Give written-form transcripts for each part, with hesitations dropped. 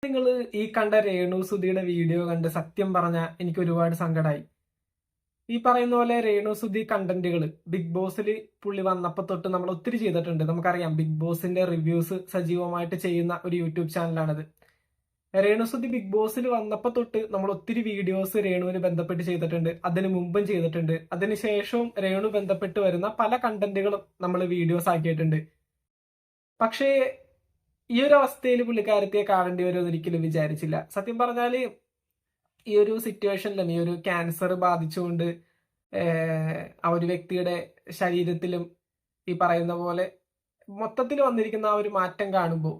നിങ്ങൾ ഈ കണ്ട രേണു സുധിയുടെ വീഡിയോ കണ്ട് സത്യം പറഞ്ഞ എനിക്ക് ഒരുപാട് സങ്കടമായി. ഈ പറയുന്ന പോലെ രേണു സുധി കണ്ടന്റുകൾ ബിഗ് ബോസിൽ പുള്ളി വന്നപ്പോ തൊട്ട് നമ്മൾ ഒത്തിരി ചെയ്തിട്ടുണ്ട്. നമുക്കറിയാം, ബിഗ് ബോസിന്റെ റിവ്യൂസ് സജീവമായിട്ട് ചെയ്യുന്ന ഒരു യൂട്യൂബ് ചാനലാണത്. രേണു സുധി ബിഗ് ബോസിൽ വന്നപ്പോ തൊട്ട് നമ്മൾ ഒത്തിരി വീഡിയോസ് രേണുവിന് ബന്ധപ്പെട്ട് ചെയ്തിട്ടുണ്ട്. അതിനു മുമ്പും ചെയ്തിട്ടുണ്ട്. അതിനുശേഷവും രേണു ബന്ധപ്പെട്ട് വരുന്ന പല കണ്ടന്റുകളും നമ്മൾ വീഡിയോസ് ആക്കിയിട്ടുണ്ട്. പക്ഷേ ഈ ഒരു അവസ്ഥയിൽ പുള്ളിക്കാരത്തെ കാണേണ്ടി വരുമെന്ന് ഒരിക്കലും വിചാരിച്ചില്ല. സത്യം പറഞ്ഞാല് ഈ ഒരു സിറ്റുവേഷനിലും ഈ ഒരു ക്യാൻസർ ബാധിച്ചുകൊണ്ട് ആ ഒരു വ്യക്തിയുടെ ശരീരത്തിലും ഈ പറയുന്ന പോലെ മൊത്തത്തിൽ വന്നിരിക്കുന്ന ആ ഒരു മാറ്റം കാണുമ്പോൾ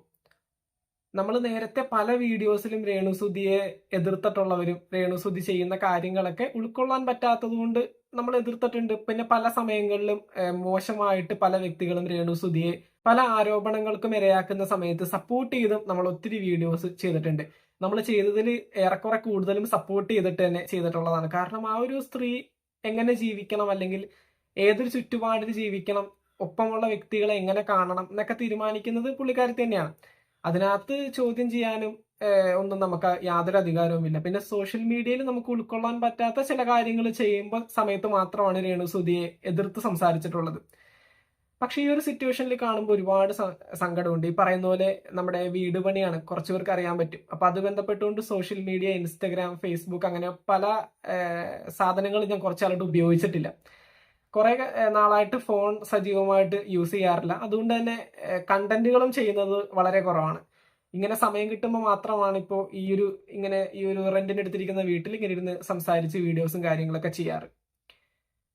നമ്മൾ നേരത്തെ പല വീഡിയോസിലും രേണുസുധിയെ എതിർത്തിട്ടുള്ളവരും രേണുസുധി ചെയ്യുന്ന കാര്യങ്ങളൊക്കെ ഉൾക്കൊള്ളാൻ പറ്റാത്തത് കൊണ്ട് നമ്മൾ എതിർത്തിട്ടുണ്ട്. പിന്നെ പല സമയങ്ങളിലും മോശമായിട്ട് പല വ്യക്തികളും രേണുസുധിയെ പല ആരോപണങ്ങൾക്കും ഇരയാക്കുന്ന സമയത്ത് സപ്പോർട്ട് ചെയ്തും നമ്മൾ ഒത്തിരി വീഡിയോസ് ചെയ്തിട്ടുണ്ട്. നമ്മൾ ചെയ്തതിൽ ഏറെക്കുറെ കൂടുതലും സപ്പോർട്ട് ചെയ്തിട്ട് തന്നെ ചെയ്തിട്ടുള്ളതാണ്. കാരണം ആ ഒരു സ്ത്രീ എങ്ങനെ ജീവിക്കണം, അല്ലെങ്കിൽ ഏതൊരു ചുറ്റുപാടിൽ ജീവിക്കണം, ഒപ്പമുള്ള വ്യക്തികളെ എങ്ങനെ കാണണം എന്നൊക്കെ തീരുമാനിക്കുന്നത് പുള്ളിക്കാരി തന്നെയാണ്. അതിനകത്ത് ചോദ്യം ചെയ്യാനും ഒന്നും നമുക്ക് യാതൊരു അധികാരവുമില്ല. പിന്നെ സോഷ്യൽ മീഡിയയിൽ നമുക്ക് ഉൾക്കൊള്ളാൻ പറ്റാത്ത ചില കാര്യങ്ങൾ ചെയ്യുമ്പോൾ സമയത്ത് മാത്രമാണ് രേണുസുധിയെ എതിർത്ത് സംസാരിച്ചിട്ടുള്ളത്. പക്ഷെ ഈ ഒരു സിറ്റുവേഷനിൽ കാണുമ്പോൾ ഒരുപാട് സങ്കടമുണ്ട്. ഈ പറയുന്ന പോലെ നമ്മുടെ വീട് പണിയാണ്, കുറച്ചു പേർക്ക് അറിയാൻ പറ്റും. അപ്പൊ അത് ബന്ധപ്പെട്ടുകൊണ്ട് സോഷ്യൽ മീഡിയ, ഇൻസ്റ്റഗ്രാം, ഫേസ്ബുക്ക്, അങ്ങനെ പല സാധനങ്ങൾ ഞാൻ കുറച്ചാളായിട്ട് ഉപയോഗിച്ചിട്ടില്ല. കുറെ നാളായിട്ട് ഫോൺ സജീവമായിട്ട് യൂസ് ചെയ്യാറില്ല. അതുകൊണ്ട് തന്നെ കണ്ടന്റുകളും ചെയ്യുന്നത് വളരെ കുറവാണ്. ഇങ്ങനെ സമയം കിട്ടുമ്പോൾ മാത്രമാണ് ഇപ്പോൾ ഈ ഒരു റെന്റിന് എടുത്തിരിക്കുന്ന വീട്ടിൽ ഇങ്ങനെ ഇരുന്ന് സംസാരിച്ച് വീഡിയോസും കാര്യങ്ങളൊക്കെ ചെയ്യാറ്.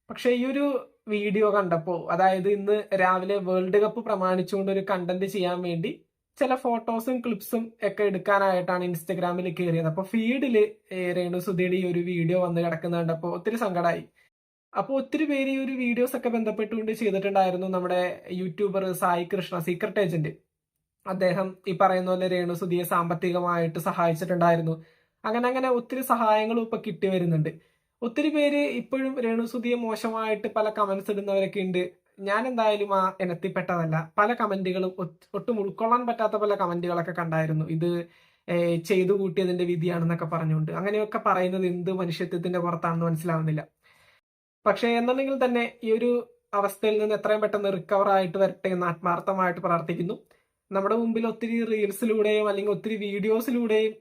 പക്ഷെ ഈ ഒരു വീഡിയോ കണ്ടപ്പോൾ, അതായത് ഇന്ന് രാവിലെ വേൾഡ് കപ്പ് പ്രമാണിച്ചുകൊണ്ട് ഒരു കണ്ടന്റ് ചെയ്യാൻ വേണ്ടി ചില ഫോട്ടോസും ക്ലിപ്സും ഒക്കെ എടുക്കാനായിട്ടാണ് ഇൻസ്റ്റഗ്രാമിൽ കയറിയത്. അപ്പൊ ഫീഡില് രേണുസുധിയുടെ ഈ ഒരു വീഡിയോ വന്ന് കിടക്കുന്ന കണ്ടപ്പോൾ ഒത്തിരി സങ്കടമായി. അപ്പോൾ ഒത്തിരി പേര് ഈ ഒരു വീഡിയോസ് ഒക്കെ ബന്ധപ്പെട്ടുകൊണ്ട് ചെയ്തിട്ടുണ്ടായിരുന്നു. നമ്മുടെ YouTuber Sai Krishna, secret agent, അദ്ദേഹം ഈ പറയുന്ന പോലെ രേണുസുധിയെ സാമ്പത്തികമായിട്ട് സഹായിച്ചിട്ടുണ്ടായിരുന്നു. അങ്ങനെ അങ്ങനെ ഒത്തിരി സഹായങ്ങളും ഇപ്പൊ കിട്ടി വരുന്നുണ്ട്. ഒത്തിരി പേര് ഇപ്പോഴും രേണുസുധിയെ മോശമായിട്ട് പല കമന്റ്സ് ഇടുന്നവരൊക്കെ ഉണ്ട്. ഞാൻ എന്തായാലും ആ ഇനത്തിൽപ്പെട്ടതല്ല. പല കമന്റുകളും ഒട്ടും ഉൾക്കൊള്ളാൻ പറ്റാത്ത പല കമന്റുകളൊക്കെ കണ്ടായിരുന്നു. ഇത് ചെയ്തു കൂട്ടിയതിന്റെ വിധിയാണെന്നൊക്കെ പറഞ്ഞുകൊണ്ട്. അങ്ങനെയൊക്കെ പറയുന്നത് എന്ത് മനുഷ്യത്വത്തിന്റെ പുറത്താണെന്ന് മനസ്സിലാവുന്നില്ല. പക്ഷേ എന്നുണ്ടെങ്കിൽ തന്നെ ഈ ഒരു അവസ്ഥയിൽ നിന്ന് എത്രയും പെട്ടെന്ന് റിക്കവർ ആയിട്ട് വരട്ടെ എന്ന് ആത്മാർത്ഥമായിട്ട് പ്രാർത്ഥിക്കുന്നു. നമ്മുടെ മുമ്പിൽ ഒത്തിരി റീൽസിലൂടെയും അല്ലെങ്കിൽ ഒത്തിരി വീഡിയോസിലൂടെയും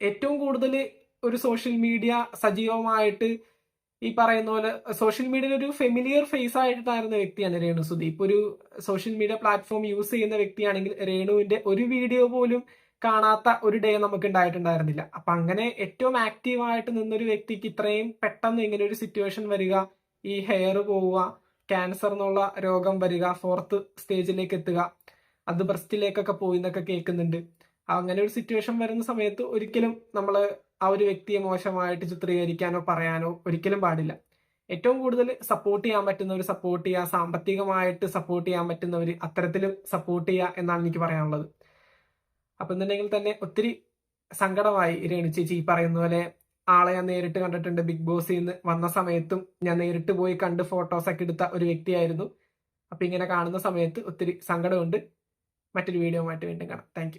ഏറ്റവും കൂടുതൽ ഒരു സോഷ്യൽ മീഡിയ സജീവമായിട്ട് ഈ പറയുന്ന പോലെ സോഷ്യൽ മീഡിയയിൽ ഒരു ഫെമിലിയർ ഫേസ് ആയിട്ടായിരുന്ന വ്യക്തിയാണ് രേണുസുധി. ഇപ്പൊ ഒരു സോഷ്യൽ മീഡിയ പ്ലാറ്റ്ഫോം യൂസ് ചെയ്യുന്ന വ്യക്തിയാണെങ്കിൽ രേണുവിന്റെ ഒരു വീഡിയോ പോലും കാണാത്ത ഒരു ഡേ നമുക്ക് ഉണ്ടായിട്ടുണ്ടായിരുന്നില്ല. അപ്പൊ അങ്ങനെ ഏറ്റവും ആക്റ്റീവായിട്ട് നിന്നൊരു വ്യക്തിക്ക് ഇത്രയും പെട്ടെന്ന് ഇങ്ങനെ ഒരു സിറ്റുവേഷൻ വരിക, ഈ ഹെയർ പോവുക, ക്യാൻസർ എന്നുള്ള രോഗം വരിക, 4th സ്റ്റേജിലേക്ക് എത്തുക, അത് ബ്രസ്റ്റിലേക്കൊക്കെ പോയി എന്നൊക്കെ കേൾക്കുന്നുണ്ട്. അങ്ങനെ ഒരു സിറ്റുവേഷൻ വരുന്ന സമയത്ത് ഒരിക്കലും നമ്മൾ ആ ഒരു വ്യക്തിയെ മോശമായിട്ട് ചിത്രീകരിക്കാനോ പറയാനോ ഒരിക്കലും പാടില്ല. ഏറ്റവും കൂടുതൽ സപ്പോർട്ട് ചെയ്യാൻ പറ്റുന്നവർ സപ്പോർട്ട് ചെയ്യുക, സാമ്പത്തികമായിട്ട് സപ്പോർട്ട് ചെയ്യാൻ പറ്റുന്നവർ അത്തരത്തിലും സപ്പോർട്ട് ചെയ്യുക എന്നാണ് എനിക്ക് പറയാനുള്ളത്. അപ്പൊ എന്നുണ്ടെങ്കിൽ തന്നെ ഒത്തിരി സങ്കടമായി രേണു ചേച്ചി. ഈ പറയുന്ന പോലെ ആളെ ഞാൻ നേരിട്ട് കണ്ടിട്ടുണ്ട്. ബിഗ് ബോസിൽ നിന്ന് വന്ന സമയത്തും ഞാൻ നേരിട്ട് പോയി കണ്ട് ഫോട്ടോസൊക്കെ എടുത്ത ഒരു വ്യക്തിയായിരുന്നു. അപ്പൊ ഇങ്ങനെ കാണുന്ന സമയത്ത് ഒത്തിരി സങ്കടമുണ്ട്. മറ്റൊരു വീഡിയോ ആയിട്ട് വീണ്ടും കാണാം. താങ്ക്